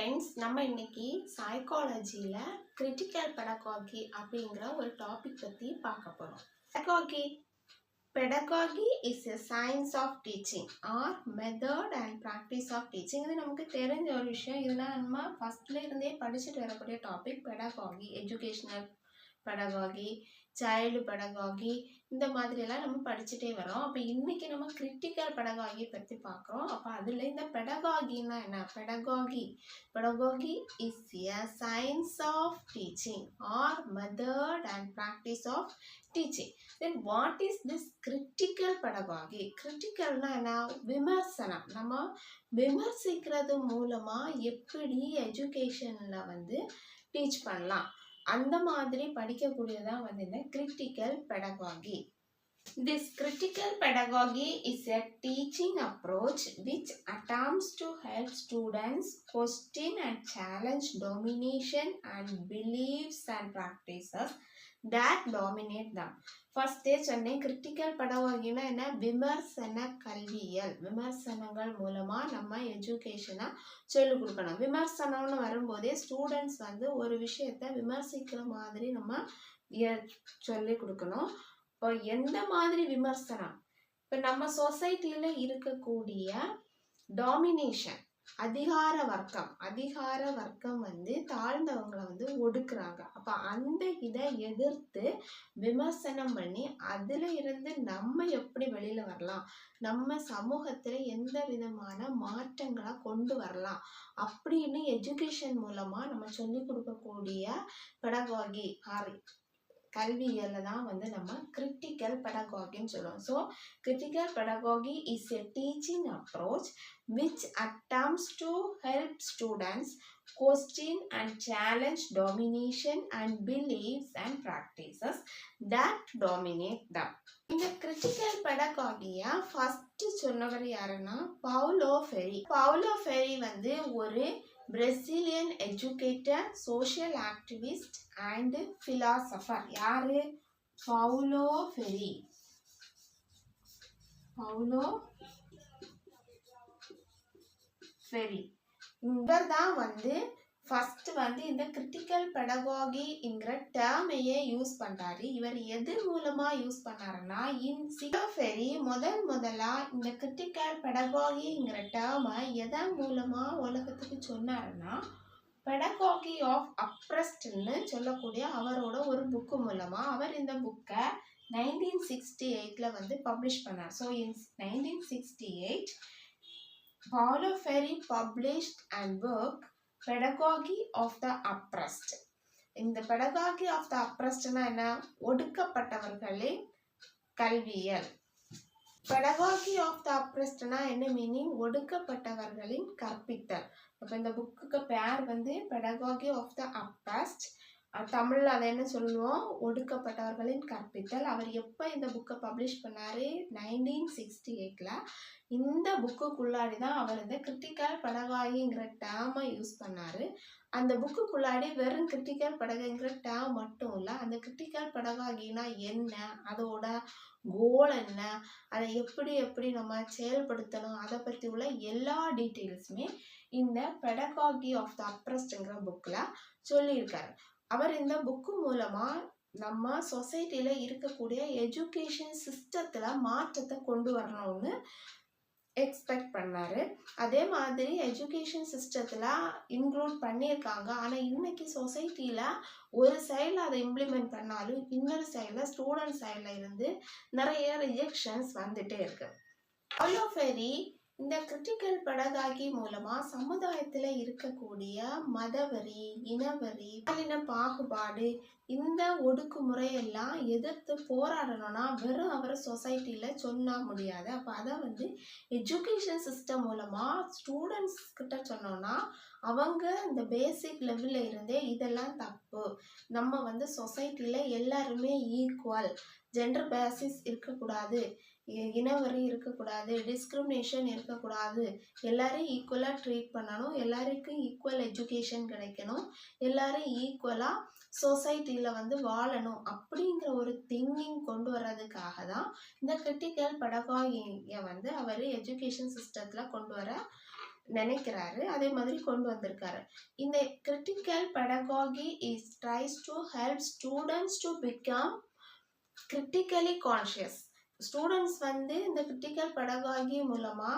Friends, நம்ம இன்னைக்கு சைக்காலஜியில் critical pedagogy அப்படிங்கிற ஒரு டாபிக் பற்றி பார்க்க போகிறோம். Pedagogy is a science of teaching or method and practice of teaching. இது நமக்கு தெரிஞ்ச ஒரு விஷயம். இதெல்லாம் நம்ம ஃபஸ்ட்ல இருந்தே படிச்சுட்டு வரக்கூடிய topic. Pedagogy, educational pedagogy, child pedagogy, இந்த மாதிரியெல்லாம் நம்ம படிச்சுட்டே வரோம். அப்போ இன்றைக்கி நம்ம கிரிட்டிக்கல் பெடகாகி பற்றி பார்க்குறோம். அப்போ அதில் இந்த பெடகாகின்னா என்ன? Pedagogy is a science of teaching or method and practice of teaching. Then what is this critical pedagogy? கிரிட்டிக்கல்னா என்ன? விமர்சனம். நம்ம விமர்சிக்கிறது மூலமாக எப்படி எஜுகேஷனில் டீச் பண்ணலாம், அந்த மாதிரி படிக்கக்கூடியதான் இந்த critical pedagogy. This critical pedagogy is a teaching approach which attempts to help students question and challenge domination and beliefs and practices that dominate them. ஃபர்ஸ்டே சொன்னேன், கிரிட்டிக்கல் பெடகாகினா என்ன? விமர்சன கல்வியல். விமர்சனங்கள் மூலமாக நம்ம எஜுகேஷனை சொல்லிக் கொடுக்கணும். விமர்சனம்னு வரும்போதே ஸ்டூடெண்ட்ஸ் ஒரு விஷயத்தை விமர்சிக்கிற மாதிரி நம்ம சொல்லிக் கொடுக்கணும். இப்போ எந்த மாதிரி விமர்சனம்? இப்போ நம்ம சொசைட்டியில் இருக்கக்கூடிய டாமினேஷன், அதிகார வர்க்கம் தாழ்ந்தவங்களை ஒடுக்குறாங்க. அப்போ அந்த இதை எதிர்த்து விமர்சனம் பண்ணி அதில் இருந்து நம்ம எப்படி வெளியில் வரலாம், நம்ம சமூகத்தில் எந்த விதமான மாற்றங்களை கொண்டு வரலாம் அப்படின்னு எஜுகேஷன் மூலமாக நம்ம சொல்லிக் கொடுக்கக்கூடிய பெடகாகி கல்வியில தான் நம்ம கிரிட்டிக்கல் பெடகாகின்னு சொல்லுவோம். So critical pedagogy is a teaching approach which attempts to help students question and challenge domination and beliefs and practices that dominate them. இந்த கிரிட்டிக்கல் பெடகாகியை ஃபர்ஸ்ட் சொன்னவர் யாருன்னா பவுலோ ஃபெரி. ஒரு Brazilian educator, social activist and philosopher. யாரு? பவுலோ ferry. இவர் தான் first இந்த critical பெடகாகிங்கிற டேர்மையே use பண்றாரு. இவர் எது மூலமா யூஸ் பண்ணாருன்னா, ஃபெரி முதலா இந்த கிரிட்டிக்கல் பெடகாகிங்கிற டேர்மை எதன் மூலமா உலகத்துக்கு சொன்னாருன்னா, பெடகாகி ஆஃப் அப்ரஸ்ட்னு சொல்லக்கூடிய அவரோட ஒரு புக்கு மூலமா. அவர் இந்த புக்கை 1968 பப்ளிஷ் பண்ணார். So in 1968 Paulo Freire published and work Pedagogy of the Oppressed. இந்த Pedagogy of the Oppressedனா என்ன? ஒடுக்கப்பட்டவர்களின் கல்வியல். Pedagogy of the Oppressedனா என்ன மீனிங்? ஒடுக்கப்பட்டவர்களின் கற்பித்தல். அப்போ இந்த புக்குக்கு பேர் Pedagogy of the Oppressed. தமிழில் அதை என்ன சொல்லுவோம்? ஒடுக்கப்பட்டவர்களின் கற்பித்தல். அவர் எப்போ இந்த புக்கை பப்ளிஷ் பண்ணாரு? 1968. இந்த புக்குக்குள்ளாடி தான் அவர் கிரிட்டிக்கல் பெடகாகிங்கிற டேர்மை யூஸ் பண்ணார். அந்த புக்குக்குள்ளாடி வெறும் கிரிட்டிக்கல் பெடகாகிங்கிற டேர்ம் மட்டும் இல்லை, அந்த கிரிட்டிக்கல் பெடகாகினா என்ன, அதோட கோல் என்ன, அதை எப்படி நம்ம செயல்படுத்தணும், அதை பற்றி உள்ள எல்லா டீட்டெயில்ஸுமே இந்த பெடகாகி ஆஃப் த அப்ரஸ்ட்ங்கிற புக்கில் சொல்லியிருக்காரு. அவர் இந்த புக்கு மூலமாக நம்ம சொசைட்டியில் இருக்கக்கூடிய எஜுகேஷன் சிஸ்டத்தில் மாற்றத்தை கொண்டு வரணும்னு எக்ஸ்பெக்ட் பண்ணார். அதே மாதிரி எஜுகேஷன் சிஸ்டத்தில் இன்க்ளூட் பண்ணியிருக்காங்க. ஆனால் இன்னைக்கு சொசைட்டியில் ஒரு சைடில் அதை இம்ப்ளிமெண்ட் பண்ணாலும் இன்னொரு சைடில் ஸ்டூடெண்ட் சைடில் இருந்து நிறைய ரிஜெக்ஷன்ஸ் வந்துட்டே இருக்கு. பவுலோ ஃபெரி இந்த கிரிட்டிக்கல் பெடகாகி மூலமாக சமுதாயத்தில் இருக்கக்கூடிய மதவரி, இனவரி, பாலின பாகுபாடு, இந்த ஒடுக்குமுறையெல்லாம் எதிர்த்து போராடணும்னா வெறும் அவர் சொசைட்டியில் சொன்னால் முடியாது. அப்போ அதை எஜுகேஷன் சிஸ்டம் மூலமாக ஸ்டூடெண்ட்ஸ் கிட்ட சொன்னோன்னா அவங்க இந்த பேசிக் லெவலில் இருந்தே இதெல்லாம் தப்பு, நம்ம சொசைட்டியில் எல்லாருமே ஈக்குவல், ஜெண்டர் பேசிஸ் இருக்கக்கூடாது, இனவரி இருக்கக்கூடாது, டிஸ்கிரிமினேஷன் இருக்கக்கூடாது, எல்லாரையும் ஈக்குவலாக ட்ரீட் பண்ணணும், எல்லாருக்கும் ஈக்குவல் எஜுகேஷன் கிடைக்கணும், எல்லாரும் ஈக்குவலாக சொசைட்டியில் வாழணும் அப்படிங்கிற ஒரு திங்கிங் கொண்டு வர்றதுக்காக தான் இந்த கிரிட்டிக்கல் பெடகாகியை அவர் எஜுகேஷன் சிஸ்டத்தில் கொண்டு வர நினைக்கிறாரு, அதே மாதிரி கொண்டு வந்திருக்காரு. இந்த critical pedagogy is tries to help students to become critically conscious. Students வந்து இந்த critical pedagogy மூலமா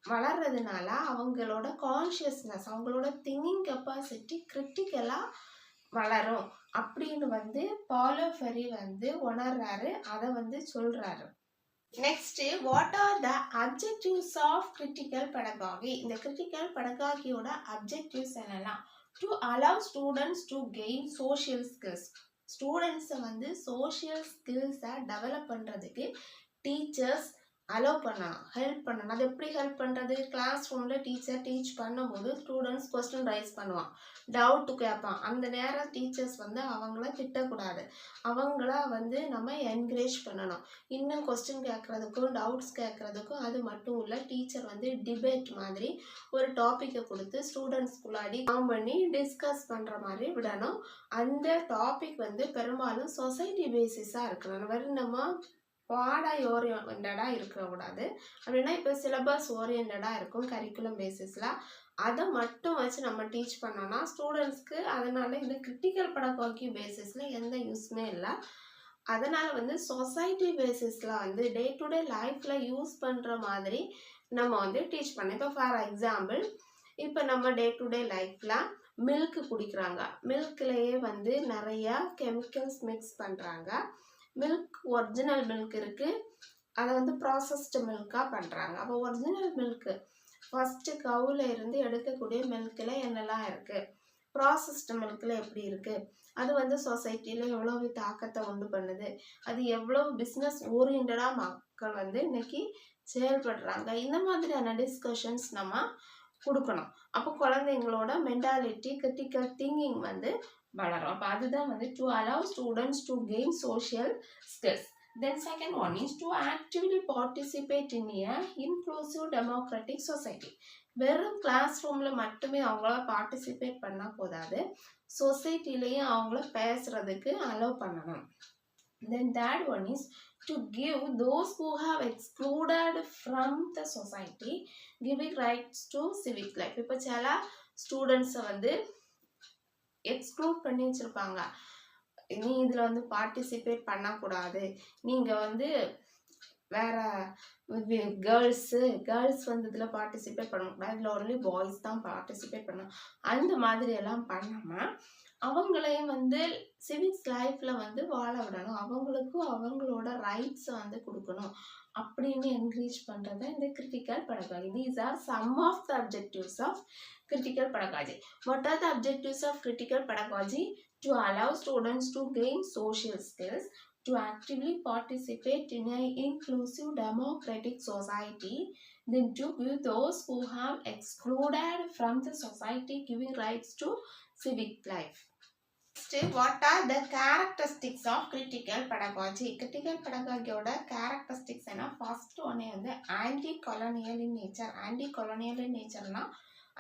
வளர்றதுனால அவங்களோட கான்ஷியஸ்னஸ், அவங்களோட திங்கிங் கெப்பாசிட்டி கிரிட்டிக்கலாக வளரும் அப்படின்னு வந்து பாலோ ஃபெர்ரி வந்து உணர்றாரு, அதை வந்து சொல்றாரு. Next, what are the objectives of critical pedagogy? இந்த கிரிட்டிக்கல் பெடகாகியோட அப்ஜெக்டிவ்ஸ் என்னெல்லாம்? To allow students to gain social skills. ஸ்டூடெண்ட்ஸை வந்து சோஷியல் ஸ்கில்ஸை டெவலப் பண்ணுறதுக்கு டீச்சர்ஸ் அலோவ் பண்ணலாம், ஹெல்ப் பண்ணணும். அது எப்படி ஹெல்ப் பண்ணுறது? கிளாஸ் ரூமில் டீச்சர் டீச் பண்ணும்போது ஸ்டூடெண்ட்ஸ் கொஸ்டின் ரைஸ் பண்ணுவான், டவுட்டு கேட்பான். அந்த நேரம் டீச்சர்ஸ் வந்து அவங்கள திட்டக்கூடாது, அவங்கள வந்து நம்ம என்கரேஜ் பண்ணணும். இன்னும் கொஸ்டின் கேட்குறதுக்கும் டவுட்ஸ் கேட்குறதுக்கும். அது மட்டும் இல்லை, டீச்சர் வந்து டிபேட் மாதிரி ஒரு டாப்பிக்கை கொடுத்து ஸ்டூடெண்ட்ஸ்குள்ளாடி ஃபார்ம் பண்ணி டிஸ்கஸ் பண்ணுற மாதிரி விடணும். அந்த டாபிக் வந்து பெரும்பாலும் சொசைட்டி பேசிஸாக இருக்கணும், வெறும் நம்ம பாட ஓரியன்டாக இருக்கக்கூடாது. அப்படின்னா இப்போ சிலபஸ் ஓரியன்டாக இருக்கும் கரிக்குலம் பேசிஸில், அதை மட்டும் வச்சு நம்ம டீச் பண்ணோன்னா ஸ்டூடெண்ட்ஸ்க்கு அதனால் இது கிரிட்டிக்கல் பெடகாகி பேசிஸில் எந்த யூஸுமே இல்லை. அதனால் வந்து சொசைட்டி பேசிஸில் வந்து டே டு டே லைஃப்பில் யூஸ் பண்ணுற மாதிரி நம்ம வந்து டீச் பண்ணோம். இப்போ ஃபார் எக்ஸாம்பிள், இப்போ நம்ம டே டு டே லைஃப்பில் மில்க் குடிக்கிறாங்க, மில்க்லேயே வந்து நிறையா கெமிக்கல்ஸ் மிக்ஸ் பண்ணுறாங்க. மில்க் ஒரிஜினல் மில்க் இருக்குது, அதை வந்து ப்ராசஸ்டு மில்காக பண்ணுறாங்க. அப்போ ஒரிஜினல் மில்க்கு ஃபஸ்ட்டு கவுல இருந்து எடுக்கக்கூடிய மில்கில் என்னெல்லாம் இருக்குது, ப்ராசஸ்டு மில்கில் எப்படி இருக்குது, அது வந்து சொசைட்டியில் எவ்வளோ தாக்கத்தை உண்டு பண்ணுது, அது எவ்வளோ பிஸ்னஸ் ஓரியன்டாக மக்கள் வந்து இன்னைக்கு செயல்படுறாங்க. இந்த மாதிரியான டிஸ்கஷன்ஸ் நம்ம கொடுக்கணும். அப்போ குழந்தைங்களோட மென்டாலிட்டி, கிரிட்டிக்கல் திங்கிங் வந்து வளரும். அப்போ அதுதான் வந்து to allow students to gain social skills. Then second one is to actively participate in a inclusive democratic society. வெறும் கிளாஸ் ரூமில் மட்டுமே அவங்கள பார்ட்டிசிபேட் பண்ணால் போதாது, சொசைட்டிலையும் அவங்கள பேசுகிறதுக்கு அலோவ் பண்ணணும். Then third one is to give those who have excluded from the society giving rights to civic life. இப்போ சில ஸ்டூடெண்ட்ஸை வந்து எக்ஸ்க்ளூட் பண்ணி வச்சுருப்பாங்க, நீ இதில் வந்து பார்ட்டிசிபேட் பண்ணக்கூடாது, நீங்கள் வந்து வேற கேர்ள்ஸ் வந்து இதில் பார்ட்டிசிபேட் பண்ணக்கூடாது, இதில் ஒன்லி பாய்ஸ் தான் பார்ட்டிசிபேட் பண்ணணும். அந்த மாதிரி எல்லாம் பண்ணாமல் அவங்களையும் வந்து சிவிக்ஸ் லைஃப்பில் வந்து வாழ விடணும், அவங்களுக்கும் அவங்களோட ரைட்ஸை வந்து கொடுக்கணும் அப்படின்னு என்கரேஜ் பண்ணுறது இந்த critical pedagogy. These are some of the objectives of critical pedagogy. What are the objectives of critical pedagogy? To allow students to gain social skills, to actively participate in an inclusive democratic society, then to give those who have excluded from the society giving rights to civic life. Next, what are the characteristics of critical pedagogy? Critical pedagogy ஓட characteristics என்ன? First ஒன்னே வந்து anti colonial in nature. Anti colonial in நேச்சர்னா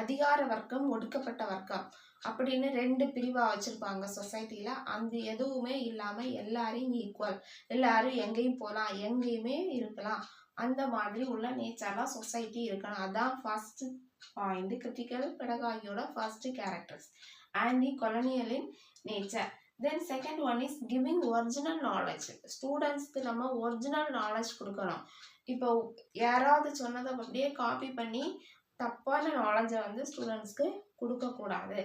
அதிகார வர்க்கம், ஒடுக்கப்பட்ட வர்க்கம் அப்படின்னு ரெண்டு பிரிவாக வச்சுருப்பாங்க சொசைட்டியில். அந்த எதுவுமே இல்லாமல் எல்லாரையும் ஈக்குவல், எல்லாரும் எங்கேயும் போகலாம், எங்கேயுமே இருக்கலாம், அந்த மாதிரி உள்ள நேச்சர்லாம் சொசைட்டி இருக்கணும். அதான் ஃபர்ஸ்ட் பாயிண்ட், கிரிட்டிக்கல் பெடகாகியோட first characters, anti colonial in nature. Then second one is giving original knowledge. ஸ்டூடெண்ட்ஸ்க்கு நம்ம ஒரிஜினல் நாலேஜ் கொடுக்கணும். இப்போ யாராவது சொன்னதை அப்படியே காப்பி பண்ணி தப்பான நாலேஜை வந்து ஸ்டூடெண்ட்ஸ்க்கு கொடுக்கக்கூடாது,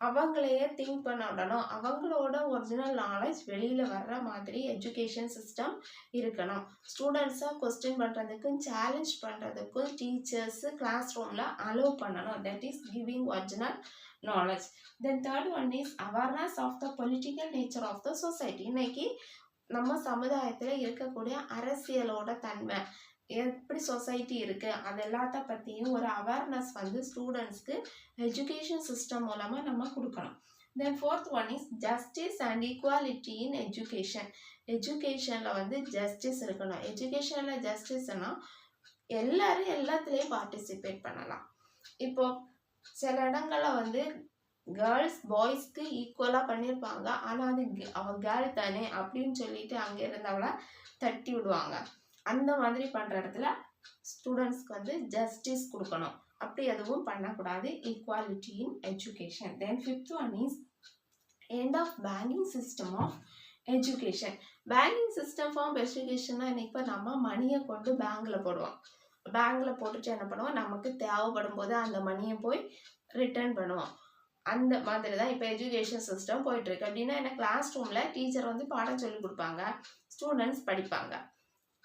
அவங்களையே திங்க் பண்ண விடணும், அவங்களோட ஒரிஜினல் நாலேஜ் வெளியில் வர்ற மாதிரி எஜுகேஷன் சிஸ்டம் இருக்கணும். ஸ்டூடெண்ட்ஸை கொஸ்டின் பண்ணுறதுக்கும் சேலஞ்ச் பண்ணுறதுக்கும் டீச்சர்ஸு கிளாஸ் ரூமில் அலோவ் பண்ணணும். That is giving original knowledge. Then third one is awareness of the political nature of the society. இன்னைக்கு நம்ம சமுதாயத்தில் இருக்கக்கூடிய அரசியலோட தன்மை, எப்படி சொசைட்டி இருக்குது, அது எல்லாத்த பற்றியும் ஒரு அவேர்னஸ் வந்து ஸ்டூடெண்ட்ஸ்க்கு எஜுகேஷன் சிஸ்டம் மூலமாக நம்ம கொடுக்கணும். Then fourth one is justice and equality in education. எஜுகேஷனில் வந்து ஜஸ்டிஸ் இருக்கணும். எஜுகேஷனில் ஜஸ்டிஸ்னால் எல்லாரும் எல்லாத்துலேயும் பார்ட்டிசிபேட் பண்ணலாம். இப்போ சில இடங்களில் வந்து கேர்ள்ஸ் பாய்ஸ்க்கு ஈக்குவலாக பண்ணியிருப்பாங்க, ஆனால் அது அவள் கேர்ள் தானே அப்படின்னு சொல்லிட்டு அங்கே இருந்தவளை தட்டி விடுவாங்க. அந்த மாதிரி பண்ணுற இடத்துல ஸ்டூடெண்ட்ஸ்க்கு வந்து ஜஸ்டிஸ் கொடுக்கணும். அப்படி எதுவும் பண்ணக்கூடாது. Equality in education. Then 5th one is end of banking system of education. Banking system of எஜுகேஷன்னா இப்போ நம்ம மணியை கொண்டு பேங்க்ல போடுவோம். பேங்க்ல போட்டுட்டு என்ன பண்ணுவோம், நமக்கு தேவைப்படும் போது அந்த மணியை போய் ரிட்டர்ன் பண்ணுவோம். அந்த மாதிரி தான் இப்போ எஜுகேஷன் சிஸ்டம் போயிட்டுருக்கு. அப்படின்னா என்ன, கிளாஸ் ரூமில் டீச்சர் வந்து பாடம் சொல்லி கொடுப்பாங்க, ஸ்டூடெண்ட்ஸ் படிப்பாங்க.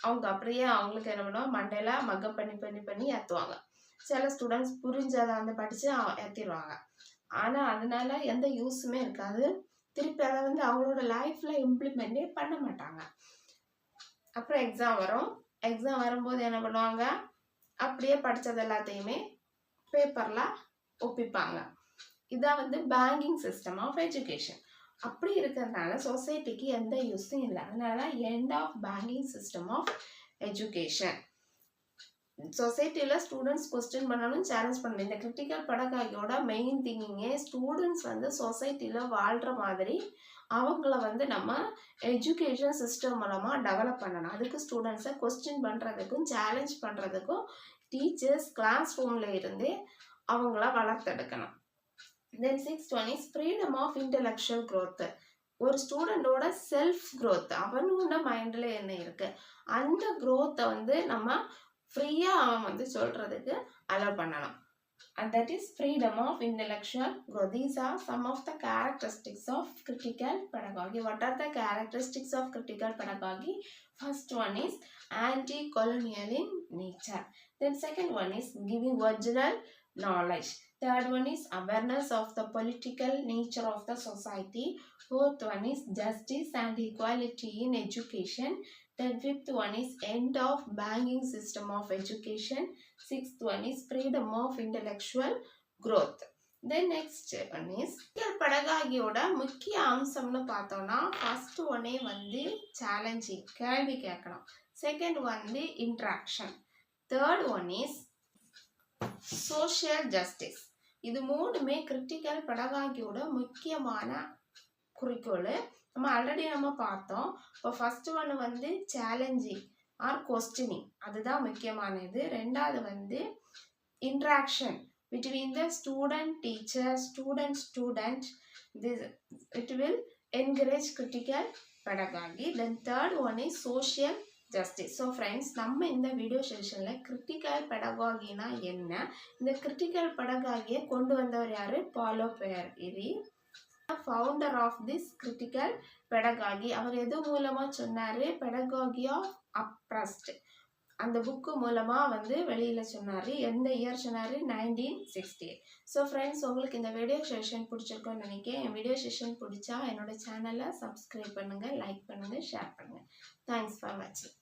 அவங்க அப்படியே அவங்களுக்கு என்ன பண்ணுவாங்க, மண்டையில மக்கப் பண்ணி ஏற்றுவாங்க. சில ஸ்டூடெண்ட்ஸ் புரிஞ்சதை வந்து படித்து ஏற்றிடுவாங்க. ஆனால் அதனால எந்த யூஸுமே இருக்காது. திருப்பி அதை வந்து அவங்களோட லைஃப்பில் இம்ப்ளிமெண்டே பண்ண மாட்டாங்க. அப்புறம் எக்ஸாம் வரும். எக்ஸாம் வரும்போது என்ன பண்ணுவாங்க, அப்படியே படித்தது எல்லாத்தையுமே பேப்பரில் ஒப்பிப்பாங்க. இதான் வந்து பேங்கிங் சிஸ்டம் ஆஃப் எஜுகேஷன். அப்படி இருக்கிறதுனால சொசைட்டிக்கு எந்த யூஸும் இல்லை. அதனால end of banking system of education. சொசைட்டியில் ஸ்டூடெண்ட்ஸ் கொஸ்டின் பண்ணணும், சேலஞ்ச் பண்ணணும். இந்த கிரிட்டிக்கல் பெடகாகியோட மெயின் திங்கிங்கே ஸ்டூடெண்ட்ஸ் வந்து சொசைட்டியில் வாழ்கிற மாதிரி அவங்கள வந்து நம்ம எஜுகேஷன் சிஸ்டம் மூலமாக டெவலப் பண்ணணும். அதுக்கு ஸ்டூடெண்ட்ஸை கொஸ்டின் பண்ணுறதுக்கும் சேலஞ்ச் பண்ணுறதுக்கும் டீச்சர்ஸ் கிளாஸ் ரூமில் இருந்தே அவங்கள வளர்த்தெடுக்கணும். Then 6th one is freedom of intellectual growth. ஒரு ஸ்டூடெண்டோட செல்ஃப் க்ரோத், அவனோட மைண்டில் என்ன இருக்குது அந்த க்ரோத்தை வந்து நம்ம ஃப்ரீயாக அவன் வந்து சொல்கிறதுக்கு அலோவ் பண்ணணும். And that is freedom of intellectual growth. These are some of the characteristics of critical pedagogy. What are the characteristics of critical pedagogy? First one is anti-colonial in nature. Then second one is giving original knowledge. Third one is awareness of the political nature of the society. Fourth one is justice and equality in education. Then 5th one is end of banking system of education. 6th one is freedom of intellectual growth. Then next one is pedagogy-ஓட முக்கிய அம்சம்னு பார்த்தோம்னா first ஒன்னே வந்து challenging, கேள்வி கேட்கணும். Second வந்து interaction. Third one is social justice. இது மூணுமே critical பெடகாகியோட முக்கியமான குறிக்கோள். நம்ம ஆல்ரெடி பார்த்தோம். இப்போ ஃபர்ஸ்ட் ஒன்று வந்து சேலஞ்சிங் ஆர் கொஸ்டினிங், அதுதான் முக்கியமானது. ரெண்டாவது வந்து interaction between the student teacher, student. It will encourage critical pedagogy. Then third one is social justice. So friends, நம்ம இந்த வீடியோ செஷனில் கிரிட்டிக்கல் பெடகாகினா என்ன, இந்த கிரிட்டிக்கல் பெடகாகியை கொண்டு வந்தவர் யார், Paulo Freire, founder of this critical pedagogy. அவர் எது மூலமாக சொன்னார், பெடகாகி ஆஃப் அப்ரஸ்ட் அந்த புக்கு மூலமாக வந்து வெளியில் சொன்னார். எந்த இயர் சொன்னார், 1968. ஸோ ஃப்ரெண்ட்ஸ், உங்களுக்கு இந்த வீடியோ செஷன் பிடிச்சிருக்கோன்னு நினைக்கிறேன். என் வீடியோ செஷன் பிடிச்சா என்னோட சேனலை சப்ஸ்கிரைப் பண்ணுங்கள், லைக் பண்ணுங்கள், ஷேர் பண்ணுங்கள். தேங்க்ஸ் ஃபார் வாட்சிங்.